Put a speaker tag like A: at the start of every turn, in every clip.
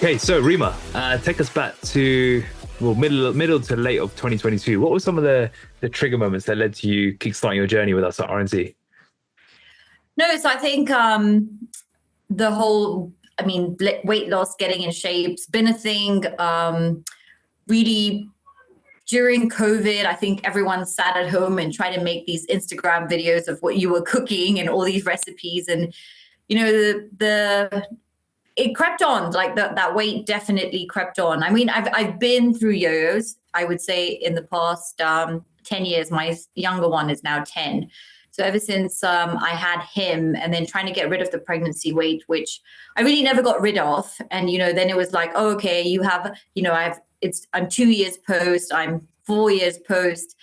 A: Okay, so Rima, take us back to middle to late of 2022. What were some of the trigger moments that led to you kickstarting your journey with us at RNT?
B: No, so I think the whole, weight loss, getting in shape's been a thing. Really, during COVID, I think everyone sat at home and tried to make these Instagram videos of what you were cooking and all these recipes, and it crept on. Like that weight definitely crept on. I mean, I've been through yo-yos. I would say in the past 10 years. My younger one is now 10. So ever since I had him, and then trying to get rid of the pregnancy weight, which I really never got rid of. And, then it was like, oh, okay, you have, I'm 2 years post, I'm 4 years post.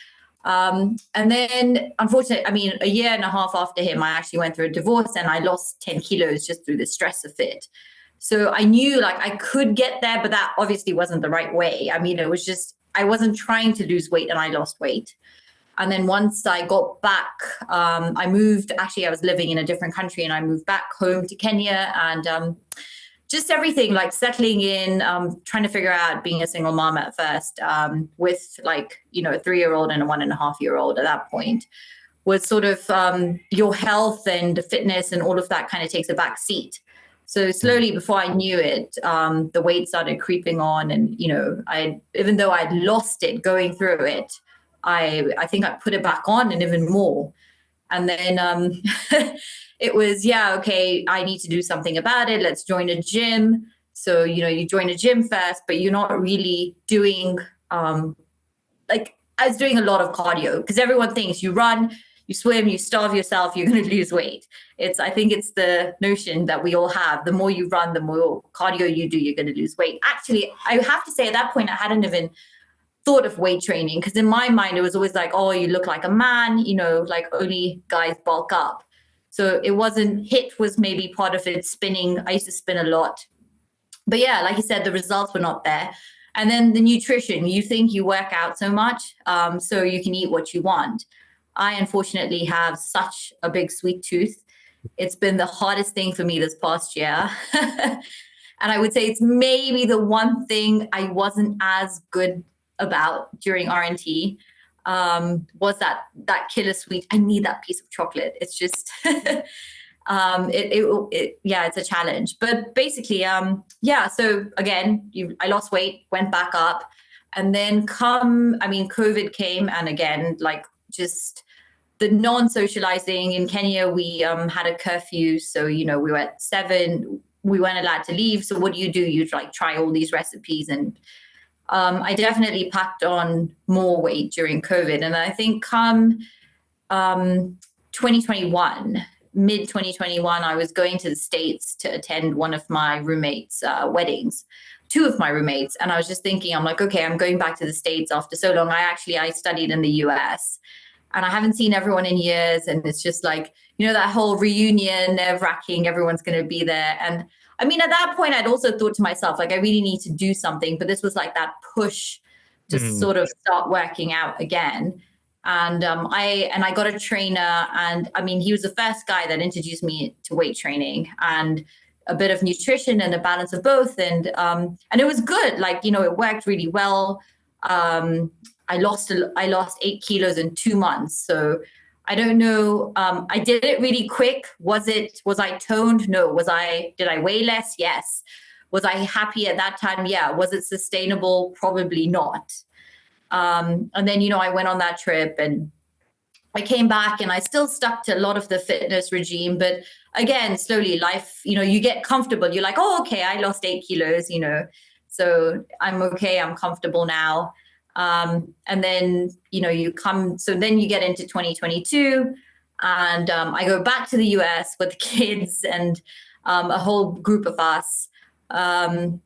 B: And then unfortunately, a year and a half after him, I actually went through a divorce and I lost 10 kilos just through the stress of it. So I knew like I could get there, but that obviously wasn't the right way. It was just, I wasn't trying to lose weight and I lost weight. And then once I got back, I moved. Actually, I was living in a different country and I moved back home to Kenya, and just everything like settling in, trying to figure out being a single mom at first, with a 3-year-old and a 1.5-year-old at that point, was sort of your health and fitness and all of that kind of takes a back seat. So slowly, before I knew it, the weight started creeping on, and even though I'd lost it going through it, I think I put it back on and even more. And then it was, okay, I need to do something about it. Let's join a gym. So, you join a gym first, but you're not really doing, I was doing a lot of cardio, because everyone thinks you run, you swim, you starve yourself, you're going to lose weight. I think it's the notion that we all have. The more you run, the more cardio you do, you're going to lose weight. Actually, I have to say at that point, I hadn't even thought of weight training, because in my mind it was always like, oh, you look like a man, like only guys bulk up. So it wasn't, HIIT was maybe part of it, spinning. I used to spin a lot, but yeah, like you said, the results were not there. And then the nutrition, you think you work out so much, so you can eat what you want. I unfortunately have such a big sweet tooth. It's been the hardest thing for me this past year. And I would say it's maybe the one thing I wasn't as good about during RNT, was that killer sweet. I need that piece of chocolate. It's just, it's a challenge. But basically, so again, I lost weight, went back up, and then COVID came, and again, like just the non-socializing in Kenya, we had a curfew. So, we were at 7, we weren't allowed to leave. So what do? You'd like try all these recipes, and I definitely packed on more weight during COVID. And I think come 2021, mid-2021, I was going to the States to attend one of my roommates' weddings, 2 of my roommates. And I was just thinking, I'm like, okay, I'm going back to the States after so long. I studied in the US, and I haven't seen everyone in years. And it's just like, that whole reunion, nerve-wracking, everyone's going to be there. And at that point, I'd also thought to myself, like, I really need to do something. But this was like that push to sort of start working out again. And I got a trainer, and he was the first guy that introduced me to weight training and a bit of nutrition and a balance of both. And it was good. Like, it worked really well. I lost 8 kilos in 2 months. So I don't know. I did it really quick. Was I toned? No. Did I weigh less? Yes. Was I happy at that time? Yeah. Was it sustainable? Probably not. And then, I went on that trip, and I came back, and I still stuck to a lot of the fitness regime. But again, slowly life, you get comfortable. You're like, oh, okay, I lost 8 kilos, so I'm okay. I'm comfortable now. And then, then you get into 2022, and I go back to the US with the kids and a whole group of us. And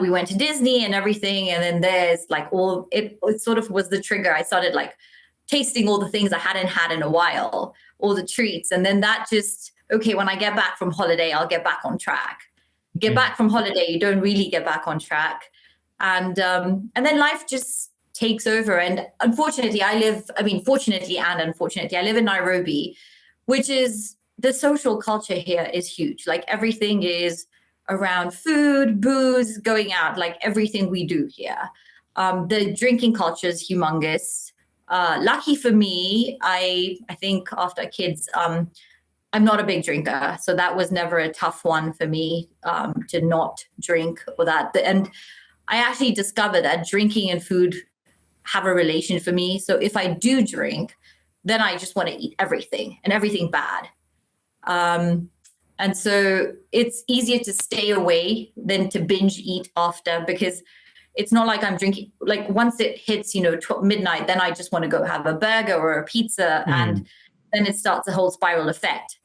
B: we went to Disney and everything. And then there's like it sort of was the trigger. I started like tasting all the things I hadn't had in a while, all the treats. And then that just, okay, when I get back from holiday, I'll get back on track. Get back from holiday, you don't really get back on track. And then life just takes over. And unfortunately, fortunately and unfortunately, I live in Nairobi, which is, the social culture here is huge. Like everything is around food, booze, going out, like everything we do here. The drinking culture is humongous. Lucky for me, I think after kids, I'm not a big drinker, so that was never a tough one for me to not drink or that. And I actually discovered that drinking and food have a relation for me. So if I do drink, then I just want to eat everything and everything bad. And so it's easier to stay away than to binge eat after, because it's not like I'm drinking, like once it hits, midnight, then I just want to go have a burger or a pizza. And then it starts a whole spiral effect.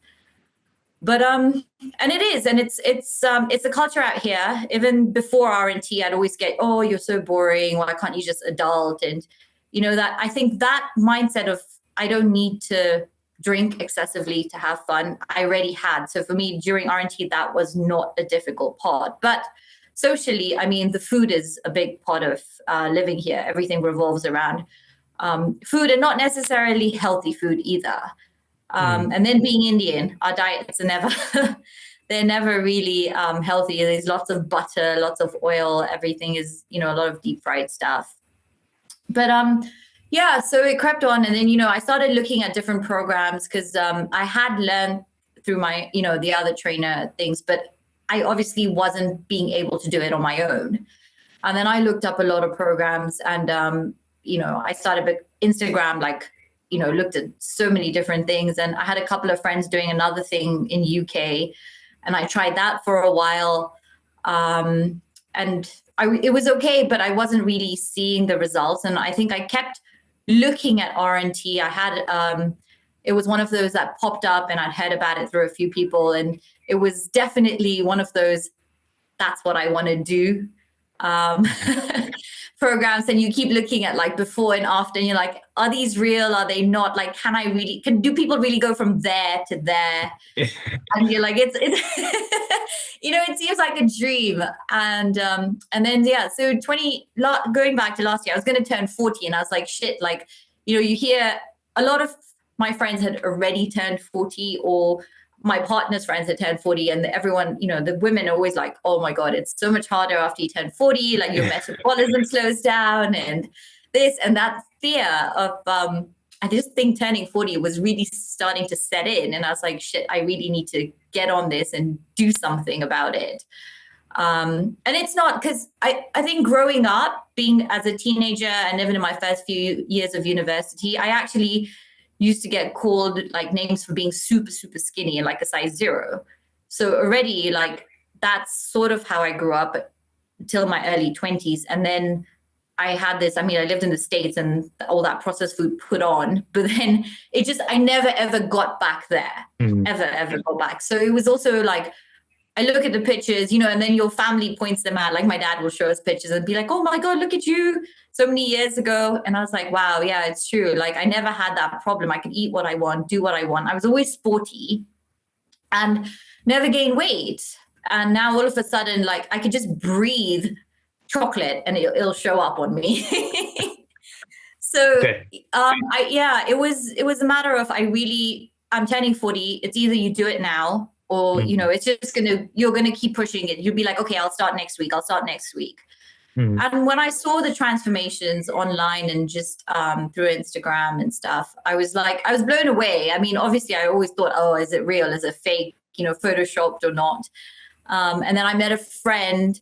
B: But and it is, and it's a culture out here. Even before RNT, I'd always get, oh, you're so boring. Why can't you just adult? And that I think that mindset of I don't need to drink excessively to have fun, I already had. So for me, during RNT, that was not a difficult part. But socially, I mean, the food is a big part of living here. Everything revolves around food, and not necessarily healthy food either. And then being Indian, our diets are never, they're never really healthy. There's lots of butter, lots of oil. Everything is, a lot of deep fried stuff. But yeah, so it crept on. And then, I started looking at different programs because I had learned through my, the other trainer things, but I obviously wasn't being able to do it on my own. And then I looked up a lot of programs, and, I started with Instagram, looked at so many different things. And I had a couple of friends doing another thing in UK, and I tried that for a while. And it was okay, but I wasn't really seeing the results. And I think I kept looking at RNT. I had, it was one of those that popped up, and I'd heard about it through a few people. And it was definitely one of those, that's what I want to do programs. And you keep looking at before and after, and you're like, are these real? Are they not? Do people really go from there to there? And you're like, it's it seems like a dream. And then, yeah, so going back to last year, I was going to turn 40, and I was like, shit, you hear a lot of my friends had already turned 40, or my partner's friends had turned 40, and everyone, the women are always like, oh my God, it's so much harder after you turn 40, your metabolism slows down, and this and that fear of, I just think turning 40 was really starting to set in. And I was like, shit, I really need to get on this and do something about it. And it's not, because I think growing up, being as a teenager and even in my first few years of university, I actually used to get called names for being super, super skinny and a size 0. So already that's sort of how I grew up till my early 20s. And then I had this, I lived in the States and all that processed food put on, but then I never, ever got back there, ever got back. So it was also I look at the pictures, and then your family points them out. My dad will show us pictures and be like, oh my God, look at you so many years ago. And I was like, wow, yeah, it's true. I never had that problem. I could eat what I want, do what I want. I was always sporty and never gained weight. And now all of a sudden, I could just breathe chocolate and it'll show up on me. So, okay. It was a matter of, I'm turning 40. It's either you do it now, or, it's just you're going to keep pushing it. You'll be like, okay, I'll start next week. And when I saw the transformations online and just through Instagram and stuff, I was blown away. Obviously I always thought, oh, is it real? Is it fake, photoshopped or not? And then I met a friend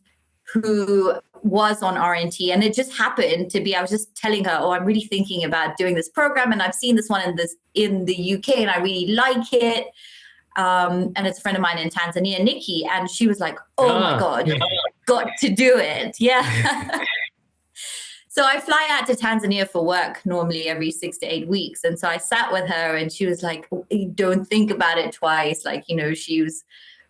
B: who was on RNT, and it just happened to be, I was just telling her, oh, I'm really thinking about doing this program, and I've seen this one in the UK, and I really like it. And it's a friend of mine in Tanzania, Nikki, and she was like, oh my God, you've got to do it. Yeah. So I fly out to Tanzania for work normally every 6 to 8 weeks. And so I sat with her, and she was like, don't think about it twice. She was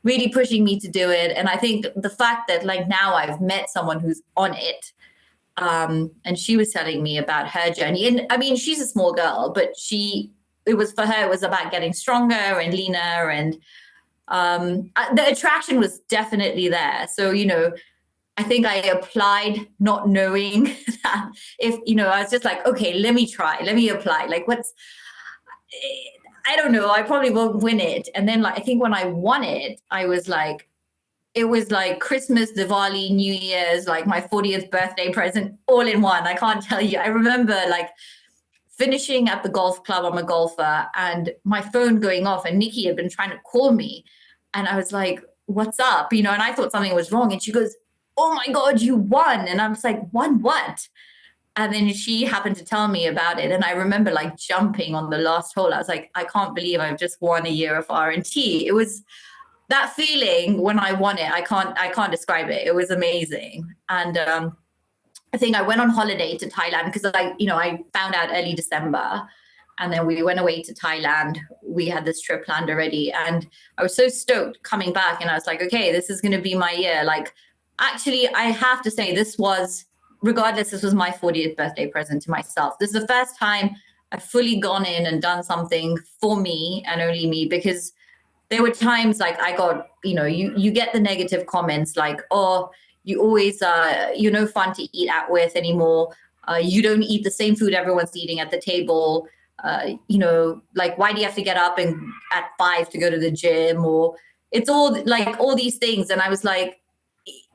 B: really pushing me to do it. And I think the fact that now I've met someone who's on it, and she was telling me about her journey. And she's a small girl, but it was about getting stronger and leaner, and the attraction was definitely there. So, I think I applied not knowing that if, I was just like, okay, let me apply. I don't know, I probably won't win it. And then I think when I won it, I was like, it was like Christmas, Diwali, New Year's, like my 40th birthday present, all in one. I can't tell you. I remember like finishing at the golf club. I'm a golfer, and my phone going off, and Nikki had been trying to call me. And I was like, what's up? And I thought something was wrong. And she goes, oh my God, you won. And I was like, won what? And then she happened to tell me about it. And I remember like jumping on the last hole. I was like, I can't believe I've just won a year of RNT. It was that feeling when I won it. I can't describe it. It was amazing. And I think I went on holiday to Thailand because I found out early December, and then we went away to Thailand. We had this trip planned already, and I was so stoked coming back. And I was like, okay, this is going to be my year. Like, actually, I have to say this was my 40th birthday present to myself. This is the first time I've fully gone in and done something for me and only me, because there were times like I got, you get the negative comments like, oh, you always, you're no fun to eat out with anymore. You don't eat the same food everyone's eating at the table. Like, why do you have to get up and at 5 to go to the gym? Or it's all like all these things. And I was like,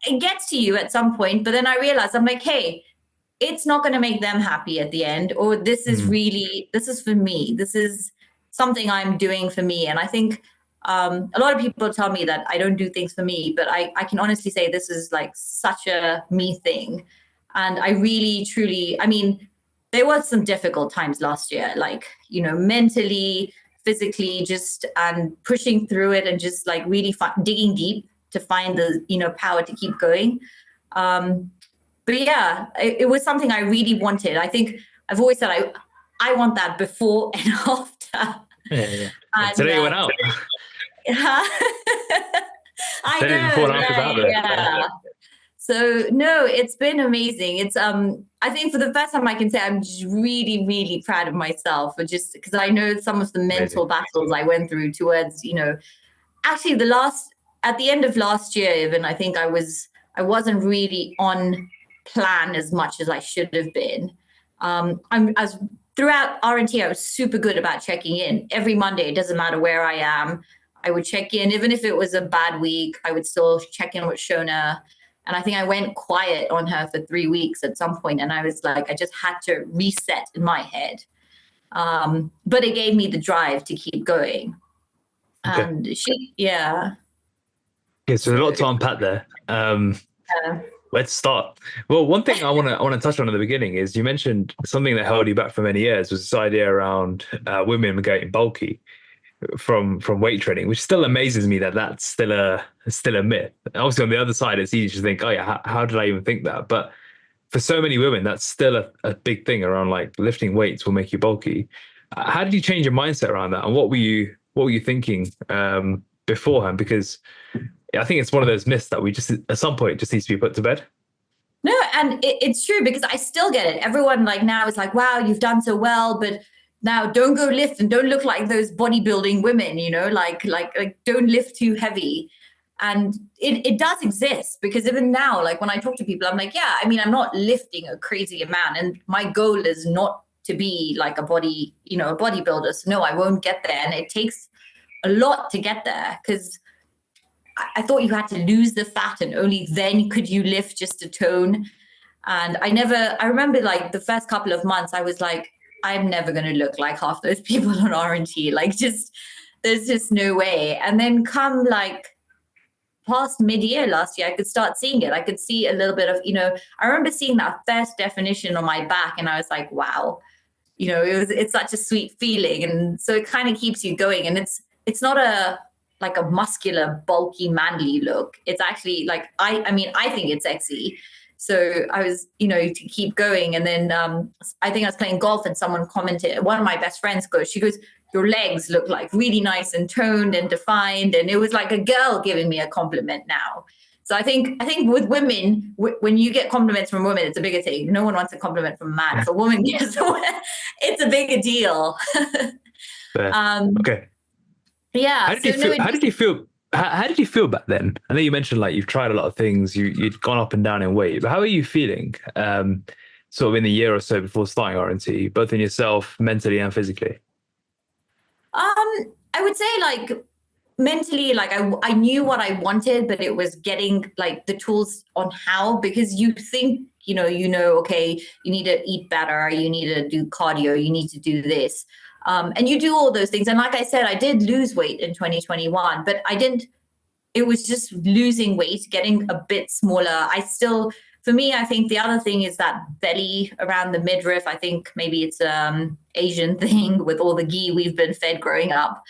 B: it gets to you at some point, but then I realized, I'm like, hey, it's not going to make them happy at the end, or this is for me. This is something I'm doing for me. And I think a lot of people tell me that I don't do things for me, but I can honestly say this is like such a me thing. And I really, truly, there were some difficult times last year, like, mentally, physically, and pushing through it, and just like really digging deep to find the, power to keep going. But yeah, it was something I really wanted. I think I've always said I want that before and after.
A: Yeah. And today you went out.
B: I know. Yeah. So no, it's been amazing. It's I think for the first time I can say I'm just really, really proud of myself, for just because I know some of the mental battles I went through towards, actually at the end of last year, even I think I wasn't really on plan as much as I should have been. Throughout RNT, I was super good about checking in every Monday. It doesn't matter where I am. I would check in, even if it was a bad week, I would still check in with Shona. And I think I went quiet on her for 3 weeks at some point, and I was like, I just had to reset in my head. But it gave me the drive to keep going.
A: Okay.
B: And
A: Okay, so a lot to unpack there. Let's start. Well, one thing I want to touch on at the beginning is you mentioned something that held you back for many years was this idea around women getting bulky from weight training, which still amazes me that that's still a myth. Obviously, on the other side, it's easy to think, oh yeah, how did I even think that? But for so many women, that's still a big thing around, like, lifting weights will make you bulky. How did you change your mindset around that, and what were you thinking beforehand? Because I think it's one of those myths that we just at some point just needs to be put to bed.
B: No, and it's true, because I still get it. Everyone like now is like, wow, you've done so well, but now don't go lift and don't look like those bodybuilding women, like don't lift too heavy. And it does exist, because even now, like when I talk to people, I'm like, yeah, I'm not lifting a crazy amount, and my goal is not to be like a bodybuilder. So no, I won't get there. And it takes a lot to get there, because I thought you had to lose the fat and only then could you lift just a tone. And I remember like the first couple of months, I was like, I'm never going to look like half those people on RNT. Like, there's just no way. And then come like past mid-year last year, I could start seeing it. I could see a little bit of, I remember seeing that first definition on my back, and I was like, wow, it's such a sweet feeling. And so it kind of keeps you going. And it's not a muscular, bulky, manly look. It's actually like, I think it's sexy. So I was, to keep going. And then I think I was playing golf, and someone commented, one of my best friends she goes, your legs look like really nice and toned and defined. And it was like a girl giving me a compliment now. So I think with women, when you get compliments from women, it's a bigger thing. No one wants a compliment from a man. If a woman gets it's a bigger deal.
A: Okay.
B: Yeah.
A: How did you feel? How did you feel back then? I know you mentioned like you've tried a lot of things, you'd gone up and down in weight, but how are you feeling sort of in the year or so before starting RNT, both in yourself, mentally and physically?
B: I would say like mentally, like I knew what I wanted, but it was getting like the tools on how, because you think, okay, you need to eat better, you need to do cardio, you need to do this. And you do all those things. And like I said, I did lose weight in 2021, but it was just losing weight, getting a bit smaller. For me, I think the other thing is that belly around the midriff. I think maybe it's Asian thing with all the ghee we've been fed growing up,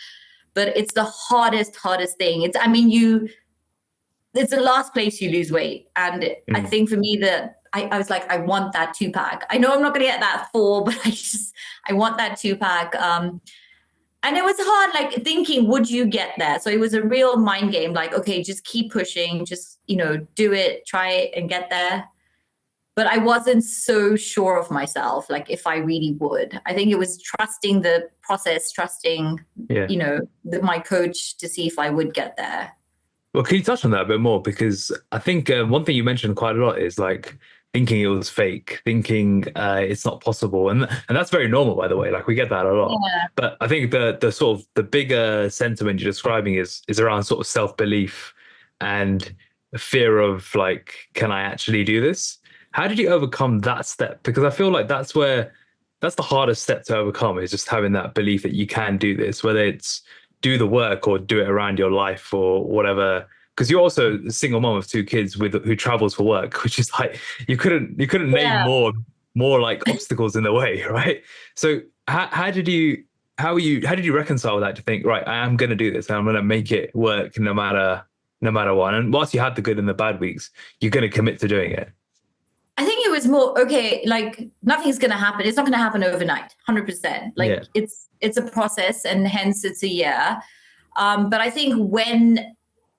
B: but it's the hardest thing. It's the last place you lose weight. And I think for me that I was like, I want that 2-pack. I know I'm not going to get that 4, but I want that 2-pack. And it was hard, like thinking, would you get there? So it was a real mind game, like, okay, just keep pushing, just, do it, try it and get there. But I wasn't so sure of myself, like if I really would. I think it was trusting the process, trusting, my coach to see if I would get there.
A: Well, can you touch on that a bit more? Because I think one thing you mentioned quite a lot is like thinking it was fake, thinking it's not possible, and that's very normal, by the way. Like we get that a lot. Yeah. But I think the sort of the bigger sentiment you're describing is around sort of self-belief and fear of like, can I actually do this? How did you overcome that step? Because I feel like that's the hardest step to overcome, is just having that belief that you can do this, whether it's do the work or do it around your life or whatever. Because you're also a single mom of 2 kids who travels for work, which is like you couldn't name more like obstacles in the way, right? So how did you reconcile that to think, right, I am going to do this and I'm going to make it work no matter what? And whilst you had the good and the bad weeks, you're going to commit to doing it.
B: I think it was more, okay, like nothing's going to happen. It's not going to happen overnight, 100%. Like it's a process, and hence it's a year. But I think when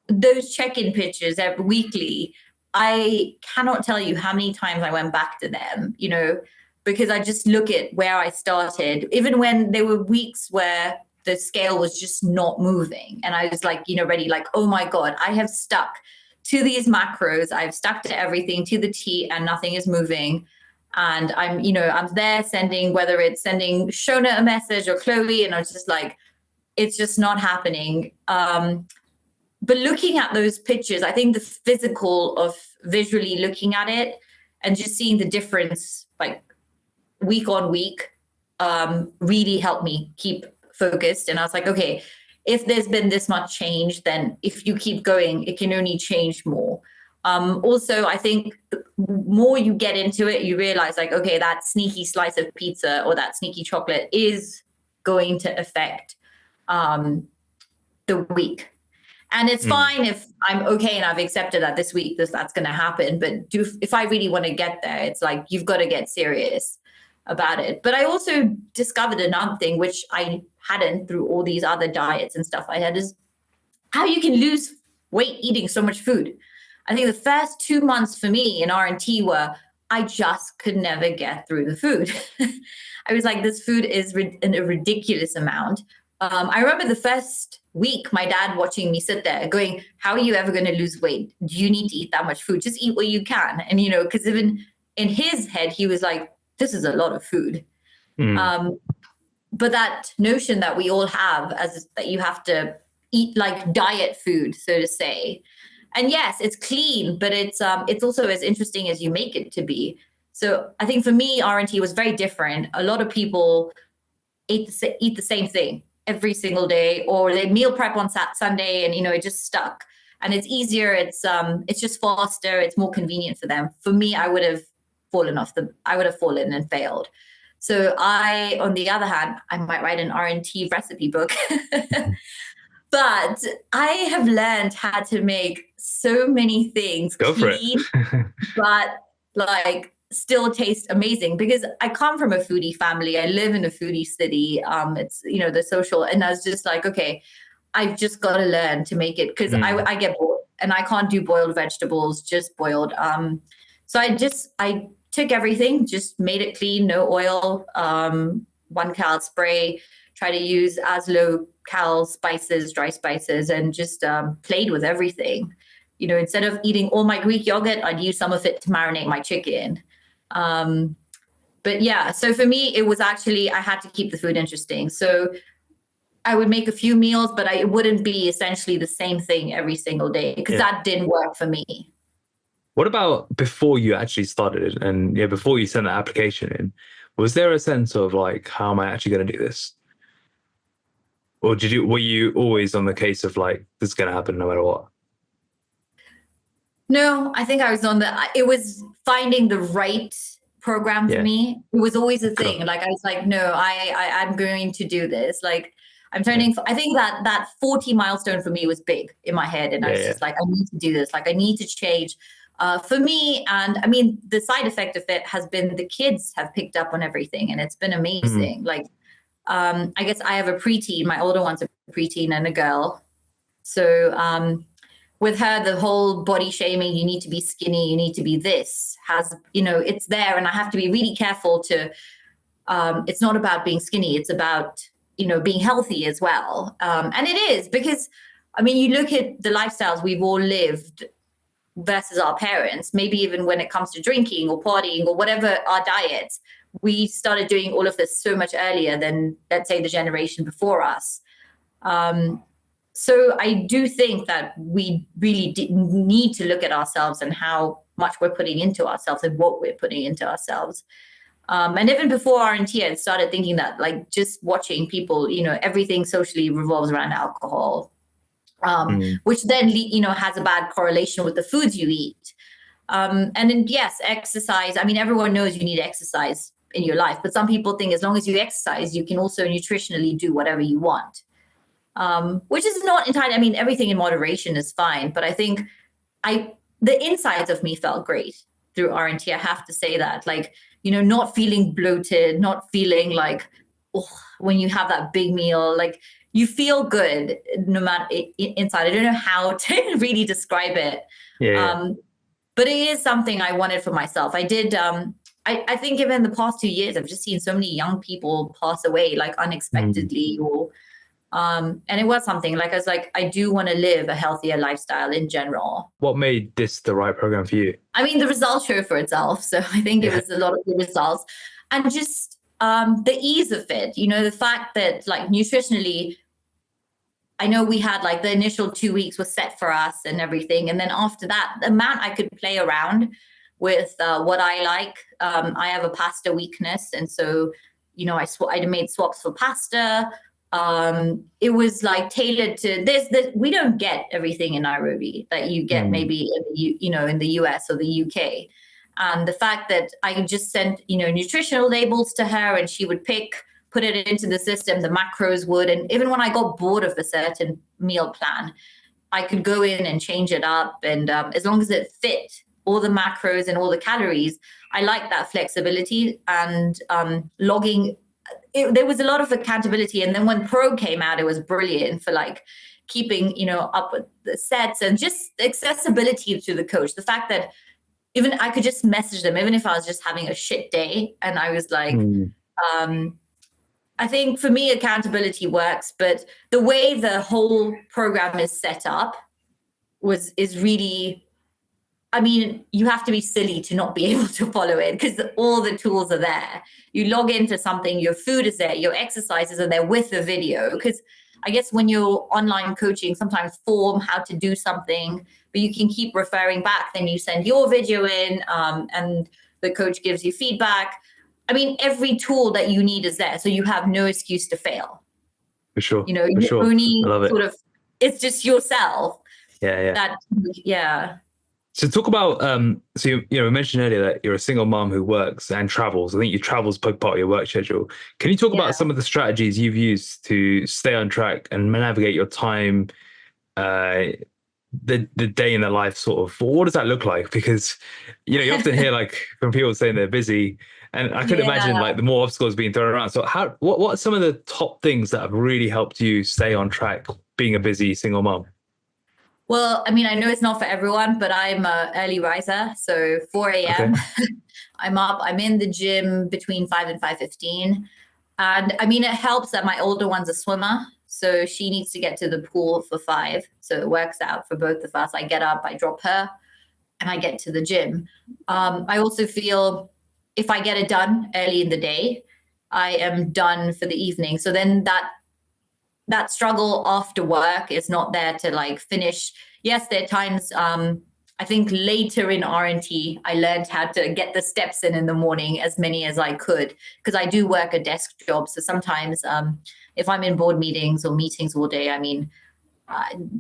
B: those check-in pictures every weekly, I cannot tell you how many times I went back to them, because I just look at where I started, even when there were weeks where the scale was just not moving. And I was like, ready, like, oh my God, I have stuck to these macros. I've stuck to everything to the T and nothing is moving. And I'm there whether it's sending Shona a message or Chloe, and I was just like, it's just not happening. But looking at those pictures, I think the physical of visually looking at it and just seeing the difference, like week on week, really helped me keep focused. And I was like, okay, if there's been this much change, then if you keep going, it can only change more. Also, I think the more you get into it, you realize like, okay, that sneaky slice of pizza or that sneaky chocolate is going to affect the week. And it's fine if I'm okay and I've accepted that this week that's going to happen. But if I really want to get there, it's like you've got to get serious about it. But I also discovered another thing, which I hadn't through all these other diets and stuff I had, is how you can lose weight eating so much food. I think the first 2 months for me in RNT were I just could never get through the food. I was like, this food is in a ridiculous amount. I remember the first week, my dad watching me sit there going, how are you ever going to lose weight? Do you need to eat that much food? Just eat what you can. And, because even in his head, he was like, this is a lot of food. But that notion that we all have that you have to eat like diet food, so to say. And yes, it's clean, but it's also as interesting as you make it to be. So I think for me, RNT was very different. A lot of people eat the same thing every single day, or they meal prep on Sunday, and it just stuck. And it's easier. It's just faster. It's more convenient for them. For me, I would have fallen and failed. So on the other hand, I might write an RNT recipe book. But I have learned how to make so many things clean, but like still taste amazing, because I come from a foodie family. I live in a foodie city. It's, the social, and I was just like, okay, I've just got to learn to make it, because I get bored and I can't do boiled vegetables, just boiled. So I took everything, just made it clean, no oil, 1 cal spray, try to use as low cal spices, dry spices, and just played with everything. Instead of eating all my Greek yogurt, I'd use some of it to marinate my chicken. But yeah, so for me, it was actually, I had to keep the food interesting. So I would make a few meals, but it wouldn't be essentially the same thing every single day, because that didn't work for me.
A: What about before you actually started it, and before you sent the application in? Was there a sense of like, how am I actually going to do this? Or were you always on the case of like, this is going to happen no matter what?
B: No, I think I was it was finding the right program for me. It was always a thing. Cool. Like, I was like, no, I'm going to do this. Like, I'm turning, I think that 40 milestone for me was big in my head. And I was just like, I need to do this. Like, I need to change. For me, and I mean, the side effect of it has been the kids have picked up on everything, and it's been amazing. Mm-hmm. Like, I guess I have a preteen. My older one's a preteen and a girl. So with her, the whole body shaming, you need to be skinny, you need to be this, has, it's there. And I have to be really careful to, it's not about being skinny. It's about, being healthy as well. And it is, because, I mean, you look at the lifestyles we've all lived versus our parents, maybe even when it comes to drinking or partying or whatever our diets, we started doing all of this so much earlier than, let's say, the generation before us. So I do think that we really need to look at ourselves and how much we're putting into ourselves and what we're putting into ourselves. And even before RNT, I started thinking that, like, just watching people, everything socially revolves around alcohol. Which then, has a bad correlation with the foods you eat. And then, yes, exercise. I mean, everyone knows you need exercise in your life, but some people think as long as you exercise, you can also nutritionally do whatever you want, which is not entirely, I mean, everything in moderation is fine. But I think the insides of me felt great through RNT. I have to say that, like, not feeling bloated, not feeling like, when you have that big meal, like, you feel good no matter inside. I don't know how to really describe it. But it is something I wanted for myself. I did, I think even in the past 2 years, I've just seen so many young people pass away, like, unexpectedly, and it was something, like, I was like, I do want to live a healthier lifestyle in general.
A: What made this the right program for you?
B: I mean, the results show for itself. So I think it was a lot of the results, and just the ease of it, the fact that, like, nutritionally, I know we had, like, the initial 2 weeks was set for us and everything. And then after that, the amount I could play around with what I like. I have a pasta weakness. And so, I made swaps for pasta. It was, like, tailored to this. We don't get everything in Nairobi that you get maybe in the US or the UK. And the fact that I just sent, nutritional labels to her, and she would put it into the system, the macros would. And even when I got bored of a certain meal plan, I could go in and change it up. And as long as it fit all the macros and all the calories, I like that flexibility. And logging, there was a lot of accountability. And then when Pro came out, it was brilliant for, like, keeping, up with the sets and just accessibility to the coach. The fact that even I could just message them, even if I was just having a shit day. And I was like, I think for me, accountability works, but the way the whole program is set up is really, I mean, you have to be silly to not be able to follow it, because all the tools are there. You log into something, your food is there, your exercises are there with the video. Because I guess when you're online coaching, sometimes form how to do something, but you can keep referring back. Then you send your video in, and the coach gives you feedback. I mean, every tool that you need is there, so you have no excuse to fail.
A: For sure.
B: You only sort of, it's just yourself. Yeah.
A: So talk about, so you mentioned earlier that you're a single mom who works and travels. I think you travel's part of your work schedule. Can you talk about some of the strategies you've used to stay on track and navigate your time, the day in the life sort of? What does that look like? Because, you often hear, like, from people saying they're busy, and I could imagine, like, the more obstacles being thrown around. So what are some of the top things that have really helped you stay on track being a busy single mom?
B: Well, I mean, I know it's not for everyone, but I'm an early riser. So 4 a.m. Okay. I'm up. I'm in the gym between 5 and 5:15. And I mean, it helps that my older one's a swimmer. So she needs to get to the pool for 5. So it works out for both of us. I get up, I drop her, and I get to the gym. I also feel if I get it done early in the day, I am done for the evening. So then that that struggle after work is not there to like finish. Yes, there are times, I think later in RNT, I learned how to get the steps in the morning, as many as I could, because I do work a desk job. So sometimes if I'm in board meetings or meetings all day, I mean,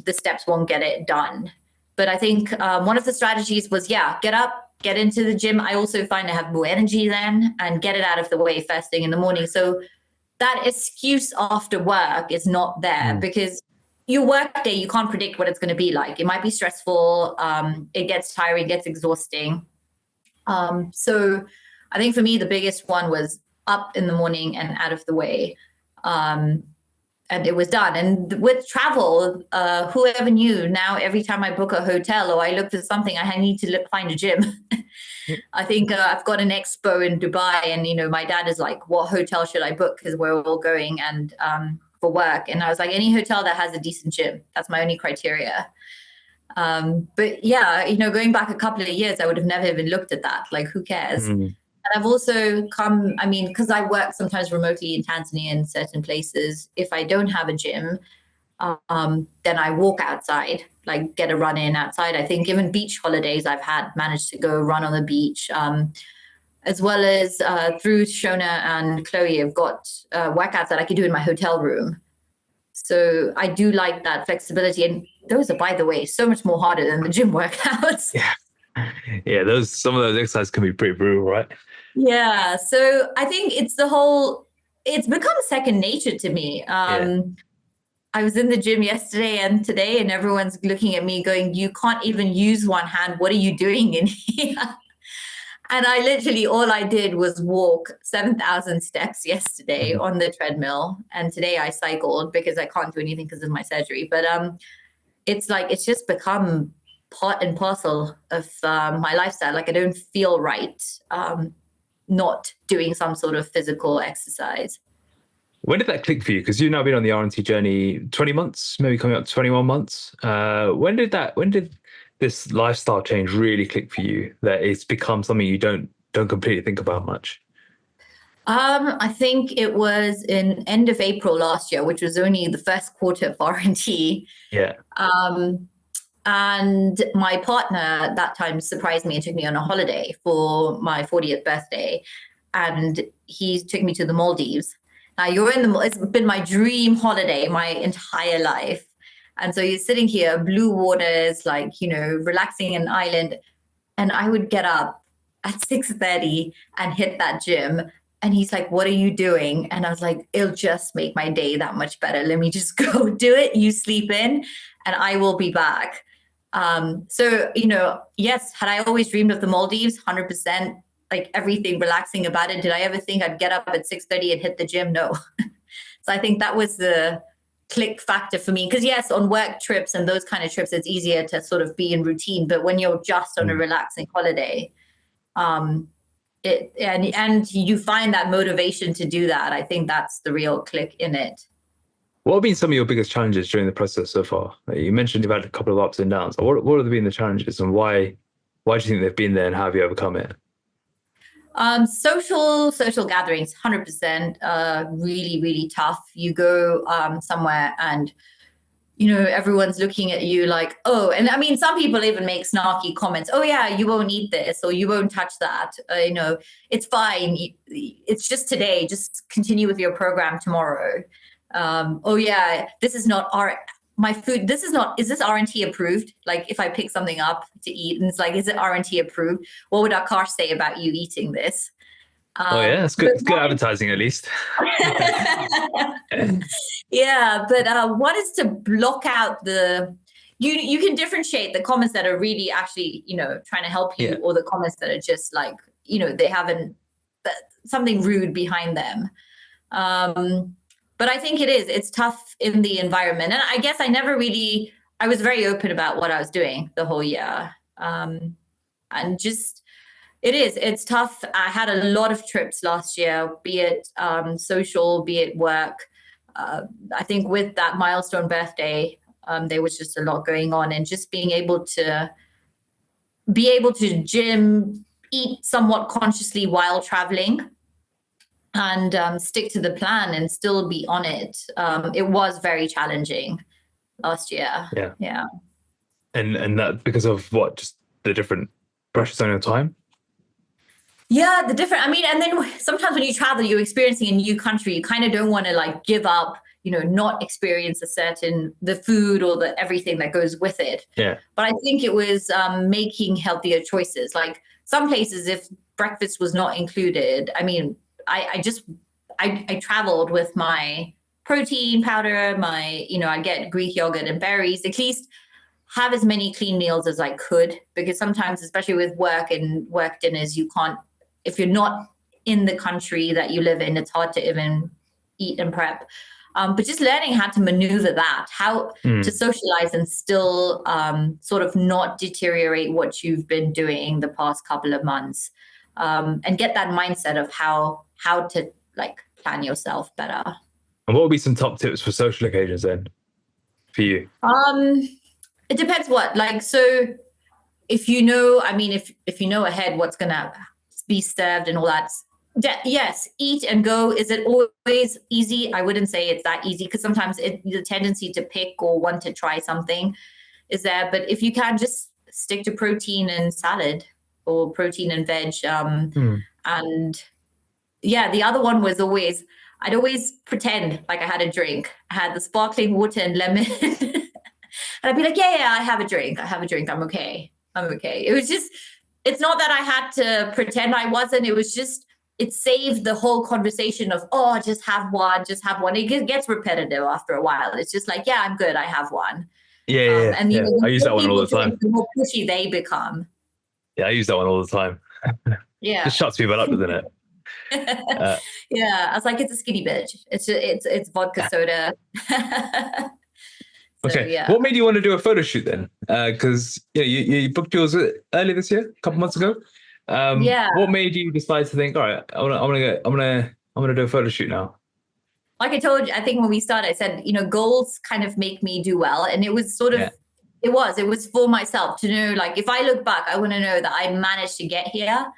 B: the steps won't get it done. But I think one of the strategies was, get up, get into the gym. I also find I have more energy then, and get it out of the way first thing in the morning. So that excuse after work is not there, because your work day, you can't predict what it's going to be like. It might be stressful. It gets tiring, it gets exhausting. So I think for me, the biggest one was up in the morning and out of the way. And it was done. And with travel, whoever knew, now every time I book a hotel or I look for something, I need to find a gym. I think I've got an expo in Dubai, and, you know, my dad is like, what hotel should I book? Because we're all going and for work. And I was like, any hotel that has a decent gym. That's my only criteria. But yeah, you know, going back a couple of years, I would have never even looked at that. Like, who cares? And I've also come, I mean, because I work sometimes remotely in Tanzania in certain places, if I don't have a gym, then I walk outside, like get a run in outside. I think even beach holidays, I've managed to go run on the beach, as well as through Shona and Chloe, I've got workouts that I could do in my hotel room. So I do like that flexibility. And those are, by the way, so much more harder than the gym workouts.
A: Yeah, some of those exercises can be pretty brutal, right?
B: Yeah. So I think it's become second nature to me. I was in the gym yesterday and today, and everyone's looking at me going, you can't even use one hand. What are you doing in here? And I literally, all I did was walk 7,000 steps yesterday on the treadmill. And today I cycled because I can't do anything because of my surgery. But it's like, it's just become part and parcel of my lifestyle. Like, I don't feel right not doing some sort of physical exercise.
A: When did that click for you? Because you've now been on the RNT journey 20 months, maybe coming up to 21 months. When did this lifestyle change really click for you, that it's become something you don't completely think about much?
B: I think it was in end of April last year, which was only the first quarter of RNT.
A: Yeah.
B: And my partner at that time surprised me and took me on a holiday for my 40th birthday. And he took me to the Maldives. Now, it's been my dream holiday my entire life. And so you're sitting here, blue waters, like, you know, relaxing in an island. And I would get up at 6:30 and hit that gym. And he's like, what are you doing? And I was like, it'll just make my day that much better. Let me just go do it. You sleep in and I will be back. So, you know, yes, had I always dreamed of the Maldives, 100%, like everything relaxing about it. Did I ever think I'd get up at 6:30 and hit the gym? No. So I think that was the click factor for me. Because yes, on work trips and those kind of trips, it's easier to sort of be in routine. But when you're just on a relaxing holiday, and you find that motivation to do that, I think that's the real click in it.
A: What have been some of your biggest challenges during the process so far? You mentioned you've had a couple of ups and downs. What have been the challenges, and why do you think they've been there, and how have you overcome it?
B: Social gatherings, 100%, really, really tough. You go somewhere and, you know, everyone's looking at you like, oh, and I mean, some people even make snarky comments. Oh yeah, you won't eat this, or you won't touch that. You know, it's fine. It's just today. Just continue with your program tomorrow. Oh yeah, this is not my food. Is this RNT approved? Like, if I pick something up to eat and it's like, is it RNT approved? What would Akash say about you eating this?
A: Oh yeah, it's good. It's good advertising, at least.
B: Yeah, but one is to block out you can differentiate the comments that are really actually, you know, trying to help you, or the comments that are just like, you know, they haven't something rude behind them. But I think it's tough in the environment. And I guess I was very open about what I was doing the whole year. And just, it's tough. I had a lot of trips last year, be it social, be it work. I think with that milestone birthday, there was just a lot going on, and just being able to gym, eat somewhat consciously while traveling. and stick to the plan and still be on it. It was very challenging last year. Yeah.
A: And that because of what? Just the different pressures on your time?
B: Yeah, and then sometimes when you travel, you're experiencing a new country, you kind of don't want to like give up, not experience the food or the everything that goes with it.
A: Yeah.
B: But I think it was making healthier choices. Like some places, if breakfast was not included, I traveled with my protein powder, I get Greek yogurt and berries, at least have as many clean meals as I could, because sometimes, especially with work and work dinners, you can't, if you're not in the country that you live in, it's hard to even eat and prep. But just learning how to maneuver that, how to socialize and still sort of not deteriorate what you've been doing the past couple of months, and get that mindset of how to like plan yourself better.
A: And what would be some top tips for social occasions then for you?
B: It depends what, like, so if you know ahead what's gonna be served and all that, yes, eat and go. Is it always easy? I wouldn't say it's that easy, because sometimes the tendency to pick or want to try something is there. But if you can, just stick to protein and salad or protein and veg. And yeah, the other one was I'd always pretend like I had a drink. I had the sparkling water and lemon. And I'd be like, yeah, I have a drink. I'm okay. It was just, it's not that I had to pretend I wasn't. It was just, it saved the whole conversation of, just have one. It gets repetitive after a while. It's just like, yeah, I'm good. I have one.
A: Yeah.
B: And
A: I use that one all the time.
B: The more pushy they become.
A: Yeah, I use that one all the time.
B: Yeah.
A: Just shuts people up, doesn't it?
B: Yeah. I was like, it's a skinny bitch. It's vodka soda. So,
A: okay.
B: Yeah.
A: What made you want to do a photo shoot then? Because you booked yours earlier this year, a couple months ago. What made you decide to think, all right, I'm gonna do a photo shoot now?
B: Like I told you, I think when we started, I said, goals kind of make me do well, and it was sort of, it was for myself to know, like, if I look back, I want to know that I managed to get here.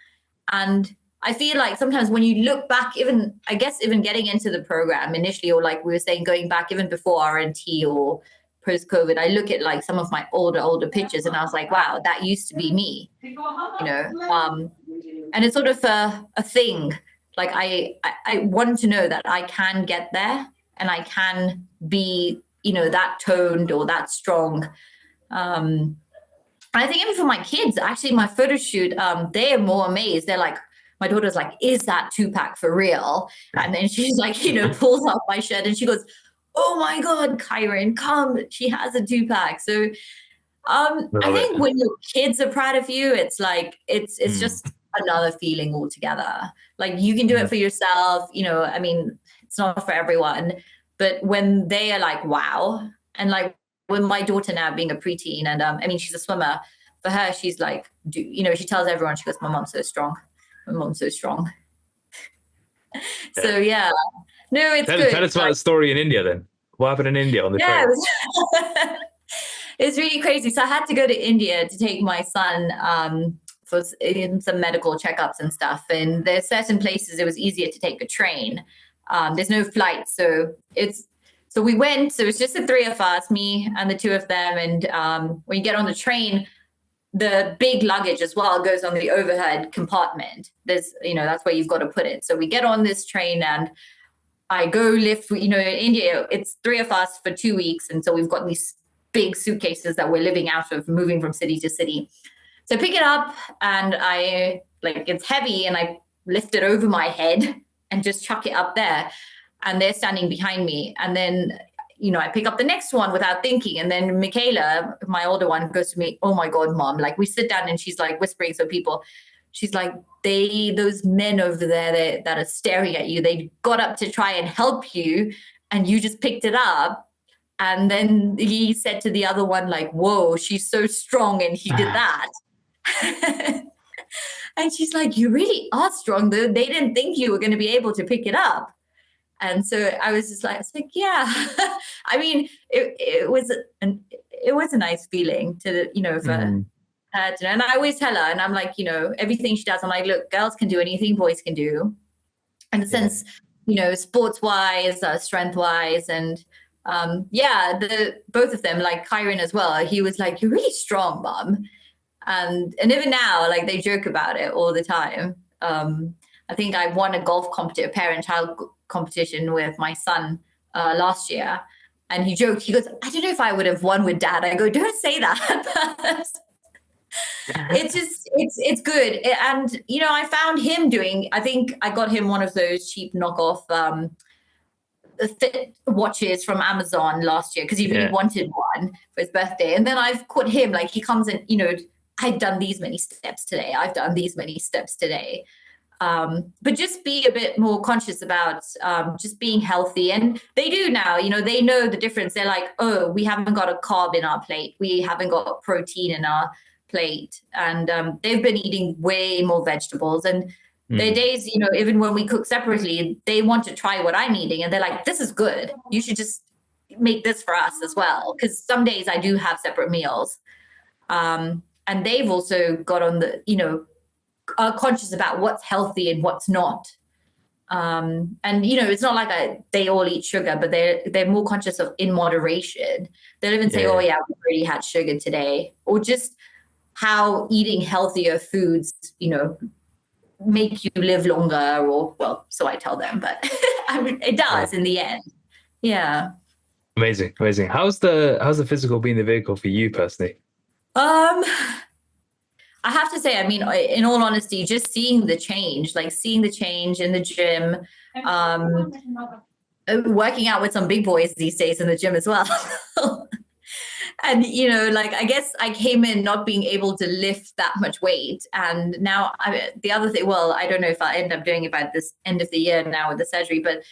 B: And I feel like sometimes when you look back, even getting into the program initially, or like we were saying, going back even before RNT or post-COVID, I look at like some of my older pictures and I was like, wow, that used to be me, and it's sort of a thing. Like I want to know that I can get there and I can be, that toned or that strong. I think even for my kids, actually, my photo shoot, they are more amazed. They're like, my daughter's like, is that 2-pack for real? And then she's like, pulls off my shirt and she goes, oh my God, Kyron, come, she has a 2-pack. So I think when your kids are proud of you, it's like, it's just another feeling altogether. Like you can do it for yourself, it's not for everyone, but when they are like, wow. And like with my daughter now being a preteen and she's a swimmer, for her, she's like, she tells everyone, she goes, my mom's so strong. So yeah. No, it's good.
A: Tell us about the story in India then. What happened in India on the train?
B: It's really crazy. So I had to go to India to take my son for some medical checkups and stuff. And there's certain places it was easier to take a train. There's no flight. So we went. So it was just the 3 of us, me and the 2 of them. And when you get on the train, the big luggage as well goes on the overhead compartment. There's, that's where you've got to put it. So we get on this train and I go lift, in India, it's 3 of us for 2 weeks. And so we've got these big suitcases that we're living out of, moving from city to city. So I pick it up and it's heavy and I lift it over my head and just chuck it up there. And they're standing behind me. And then, I pick up the next one without thinking. And then Michaela, my older one, goes to me, oh my God, Mom. Like we sit down and she's like whispering. So she's like, those men over there that are staring at you, they got up to try and help you and you just picked it up. And then he said to the other one, like, whoa, she's so strong. And he did that. And she's like, you really are strong. They didn't think you were going to be able to pick it up. And so I was like, yeah. I mean, it was a nice feeling to, for her to know. And I always tell her, and I'm like, everything she does, I'm like, look, girls can do anything boys can do. in the sense, sports wise, strength wise. And both of them, like Kyron as well, he was like, "You're really strong, mom." And even now, like, they joke about it all the time. I think I won a golf parent-child competition with my son last year. And he joked, he goes, "I don't know if I would have won with dad." I go, "Don't say that." It's good. And, I found him I think I got him one of those cheap knockoff fit watches from Amazon last year because he really wanted one for his birthday. And then I've caught him, like, he comes in, "I've done these many steps today. I've done these many steps today." But just be a bit more conscious about just being healthy. And they do now, they know the difference. They're like, "Oh, we haven't got a carb in our plate. We haven't got protein in our plate." And they've been eating way more vegetables. And there are days, even when we cook separately, they want to try what I'm eating. And they're like, "This is good. You should just make this for us as well." Because some days I do have separate meals. And they've also got on the, are conscious about what's healthy and what's not. And, it's not like they all eat sugar, but they're more conscious of in moderation. They'll even say, "Oh yeah, we already had sugar today," or just how eating healthier foods, make you live longer, or, well, so I tell them, but I mean, it does in the end. Yeah.
A: Amazing. How's the physical being the vehicle for you personally?
B: I have to say, I mean, in all honesty, just seeing the change in the gym, working out with some big boys these days in the gym as well. And, I guess I came in not being able to lift that much weight. And now the other thing, well, I don't know if I'll end up doing it by this end of the year now with the surgery, but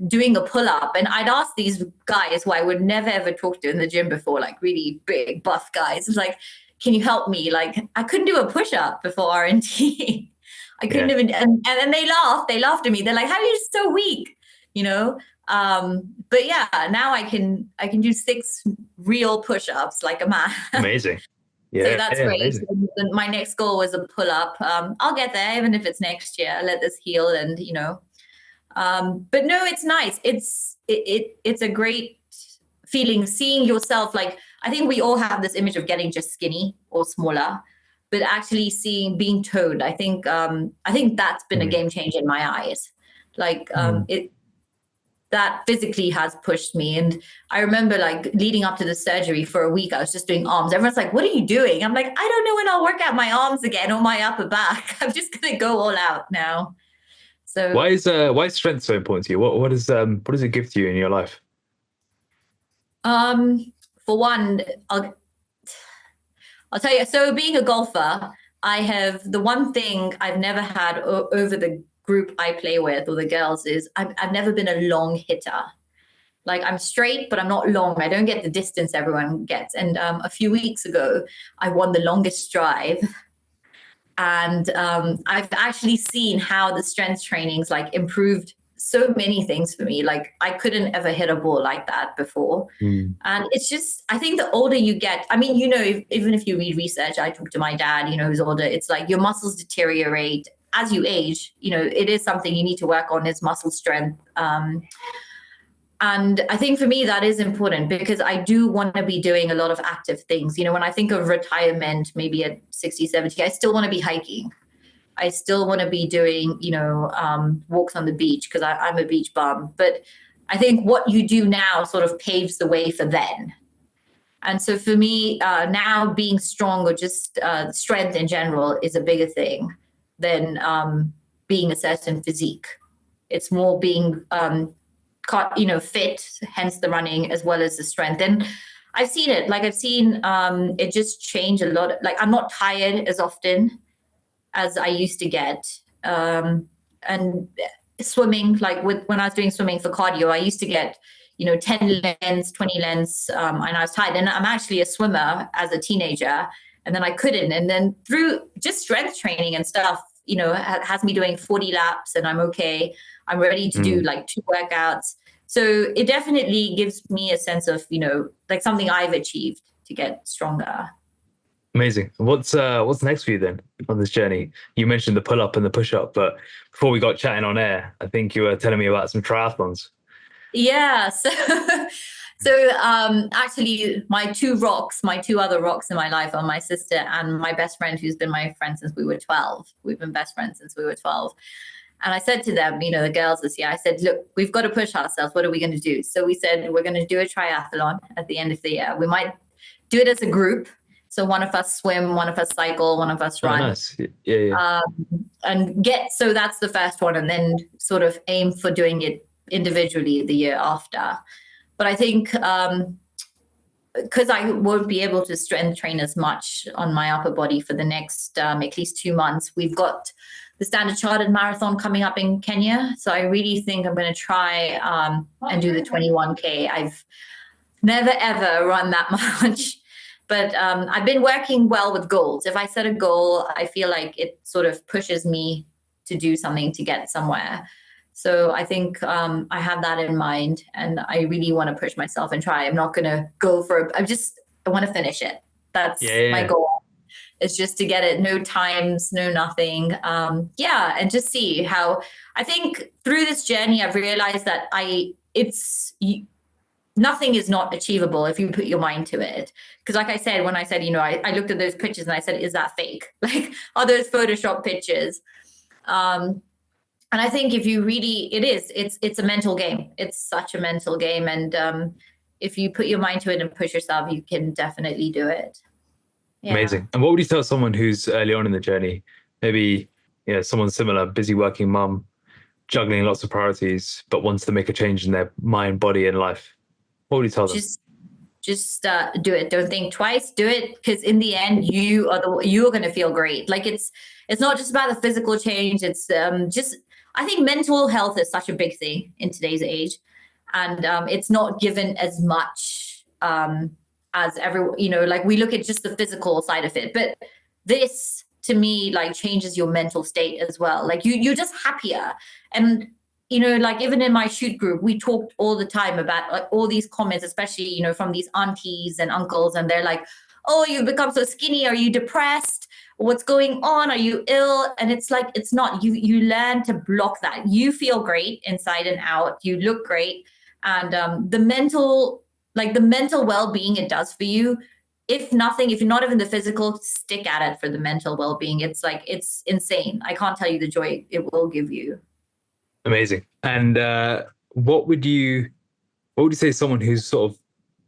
B: doing a pull-up. And I'd ask these guys who I would never, ever talk to in the gym before, like really big, buff guys. It's like, "Can you help me?" Like, I couldn't do a push-up before RNT. I couldn't even, and then they laughed at me. They're like, "How are you so weak?" But yeah, now I can do 6 real push-ups like a man.
A: Amazing. Yeah.
B: So that's great. So my next goal was a pull-up. I'll get there, even if it's next year. Let this heal, and but no, it's nice. It's a great feeling seeing yourself. Like, I think we all have this image of getting just skinny or smaller, but actually being toned. I think that's been a game changer in my eyes. Like, that physically has pushed me. And I remember, like, leading up to the surgery for a week, I was just doing arms. Everyone's like, "What are you doing?" I'm like, "I don't know when I'll work out my arms again or my upper back. I'm just going to go all out now." So
A: why is strength so important to you? What does it give to you in your life?
B: For one, I'll tell you. So being a golfer, I have the one thing I've never had over the group I play with, or the girls, is I've never been a long hitter. Like, I'm straight, but I'm not long. I don't get the distance everyone gets. And a few weeks ago, I won the longest drive. And I've actually seen how the strength training's like improved so many things for me. Like, I couldn't ever hit a ball like that before. And it's just, I think the older you get, I mean, even if you read research, I talked to my dad, who's older, it's like your muscles deteriorate as you age. It is something you need to work on, is muscle strength. And I think for me, that is important, because I do want to be doing a lot of active things. When I think of retirement, maybe at 60, 70, I still want to be hiking. I still want to be doing, walks on the beach, because I'm a beach bum. But I think what you do now sort of paves the way for then. And so for me, now being strong, or just strength in general, is a bigger thing than being a certain physique. It's more being fit, hence the running, as well as the strength. And I've seen it. Like, I've seen it just change a lot. Like, I'm not tired as often as I used to get. And swimming, like when I was doing swimming for cardio, I used to get 10 lengths, 20 lengths, and I was tired. And I'm actually a swimmer as a teenager, and then I couldn't. And then through just strength training and stuff, has me doing 40 laps, and I'm okay. I'm ready to do like 2 workouts. So it definitely gives me a sense of, like, something I've achieved to get stronger.
A: Amazing. What's next for you then on this journey? You mentioned the pull up and the push up, but before we got chatting on air, I think you were telling me about some triathlons.
B: Yeah. So actually my two other rocks in my life are my sister and my best friend, who's been my friend since we were 12. We've been best friends since we were 12. And I said to them, the girls this year, I said, look, we've got to push ourselves. What are we going to do? So we said, we're going to do a triathlon at the end of the year. We might do it as a group. So one of us swim, one of us cycle, one of us run.
A: Oh, nice. Yeah.
B: So that's the first one. And then sort of aim for doing it individually the year after. But I think because I won't be able to strength train as much on my upper body for the next at least 2 months, we've got the Standard Chartered Marathon coming up in Kenya. So I really think I'm going to try and do the 21K. I've never, ever run that much. But I've been working well with goals. If I set a goal, I feel like it sort of pushes me to do something to get somewhere. So I think I have that in mind, and I really want to push myself and try. I'm not going to go I want to finish it. That's my goal. It's just to get it, no times, no nothing. And just see how. I think through this journey, I've realized that nothing is not achievable if you put your mind to it. Because like I said, when I said, I looked at those pictures and I said, is that fake? Like, are those Photoshop pictures? And I think if you really, it's a mental game. It's such a mental game. And if you put your mind to it and push yourself, you can definitely do it. Yeah.
A: Amazing. And what would you tell someone who's early on in the journey? Maybe, someone similar, busy working mum, juggling lots of priorities, but wants to make a change in their mind, body, and life. What would you tell them?
B: Just do it. Don't think twice. Do it, because in the end, you are going to feel great. Like it's not just about the physical change. It's I think mental health is such a big thing in today's age, and it's not given as much as like we look at just the physical side of it, but this to me like changes your mental state as well. Like you're just happier. And like even in my shoot group, we talked all the time about like all these comments, especially, from these aunties and uncles. And they're like, oh, you've become so skinny. Are you depressed? What's going on? Are you ill? And it's like, it's not, you learn to block that. You feel great inside and out. You look great. And the mental well-being it does for you, if you're not even the physical, stick at it for the mental well-being. It's like, it's insane. I can't tell you the joy it will give you.
A: Amazing. And what would you say someone who's sort of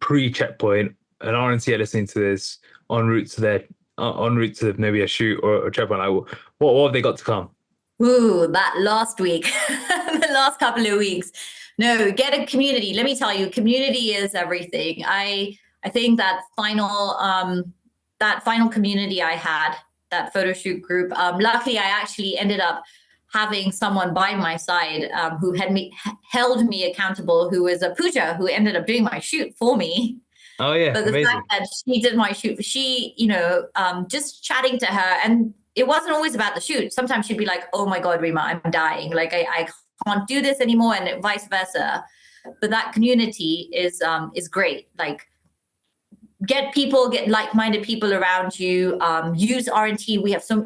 A: pre-checkpoint, an RNT listening to this, en route to maybe a shoot or a checkpoint, like what have they got to come?
B: Ooh, that last week, the last couple of weeks. No, get a community. Let me tell you, community is everything. I think that final community I had, that photo shoot group, luckily I actually ended up having someone by my side who held me accountable, who was a Pooja, who ended up doing my shoot for me.
A: Oh yeah,
B: but the
A: amazing.
B: fact that she did my shoot, she, just chatting to her, and it wasn't always about the shoot. Sometimes she'd be like, "Oh my God, Rima, I'm dying. Like I can't do this anymore," and vice versa. But that community is great. Like get like-minded people around you. Use RNT.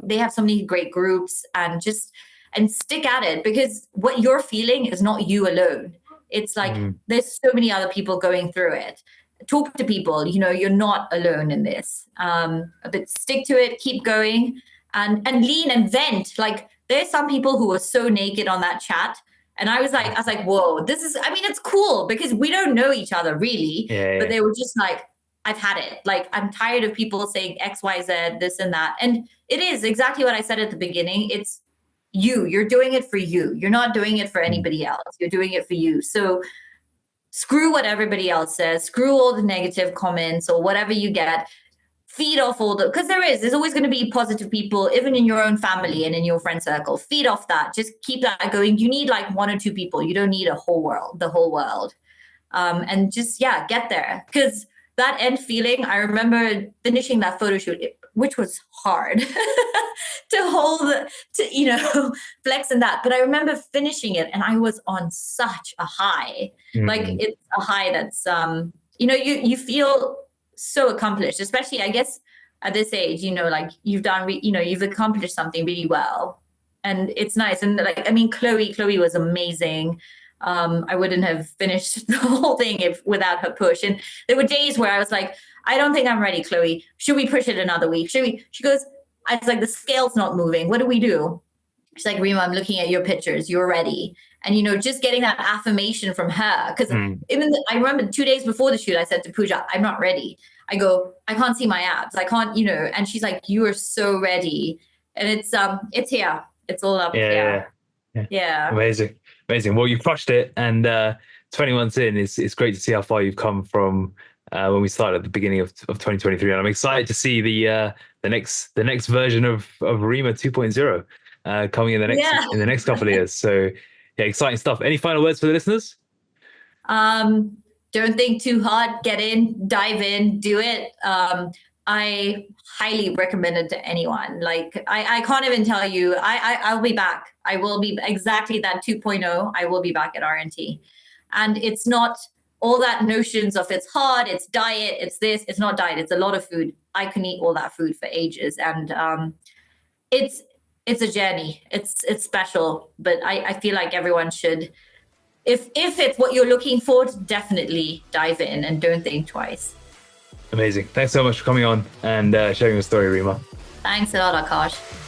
B: They have so many great groups, and stick at it, because what you're feeling is not you alone. It's like there's so many other people going through it. Talk to people, you're not alone in this. But stick to it, keep going, and lean and vent. Like there's some people who are so naked on that chat. And I was like, whoa, it's cool because we don't know each other really.
A: Yeah.
B: But they were just like, I've had it. Like, I'm tired of people saying X, Y, Z, this and that. And it is exactly what I said at the beginning. It's you're doing it for you. You're not doing it for anybody else. You're doing it for you. So screw what everybody else says, screw all the negative comments or whatever you get, feed off because there's always going to be positive people, even in your own family and in your friend circle. Feed off that. Just keep that going. You need like 1 or 2 people. You don't need the whole world. And just, get there. Because that end feeling, I remember finishing that photo shoot, which was hard to hold, flex in that. But I remember finishing it and I was on such a high. Mm-hmm. Like it's a high that's, you feel so accomplished, especially, I guess, at this age, you know, like you've done, you've accomplished something really well. And it's nice. And like, I mean, Chloe was amazing. I wouldn't have finished the whole thing without her push. And there were days where I was like, I don't think I'm ready, Chloe. Should we push it another week? She goes, I was like, the scale's not moving. What do we do? She's like, Rima, I'm looking at your pictures. You're ready. And, you know, just getting that affirmation from her. Because I remember 2 days before the shoot, I said to Pooja, I'm not ready. I go, I can't see my abs. I can't, you know, and she's like, you are so ready. And it's here. It's all up here. Yeah.
A: Amazing. Well, you crushed it. And 20 months in, it's great to see how far you've come from when we started at the beginning of 2023. And I'm excited to see the next version of Rima 2.0 coming in the next couple of years. So yeah, exciting stuff. Any final words for the listeners?
B: Don't think too hard. Get in, dive in, do it. I highly recommend it to anyone. Like I can't even tell you, I'll be back. I will be exactly that 2.0. I will be back at RNT. And it's not all that notions of it's hard, it's diet, it's this, it's not diet, it's a lot of food. I can eat all that food for ages. And it's a journey. It's special, but I feel like everyone should, if it's what you're looking for, definitely dive in and don't think twice.
A: Amazing. Thanks so much for coming on and sharing your story, Rima.
B: Thanks a lot, Akash.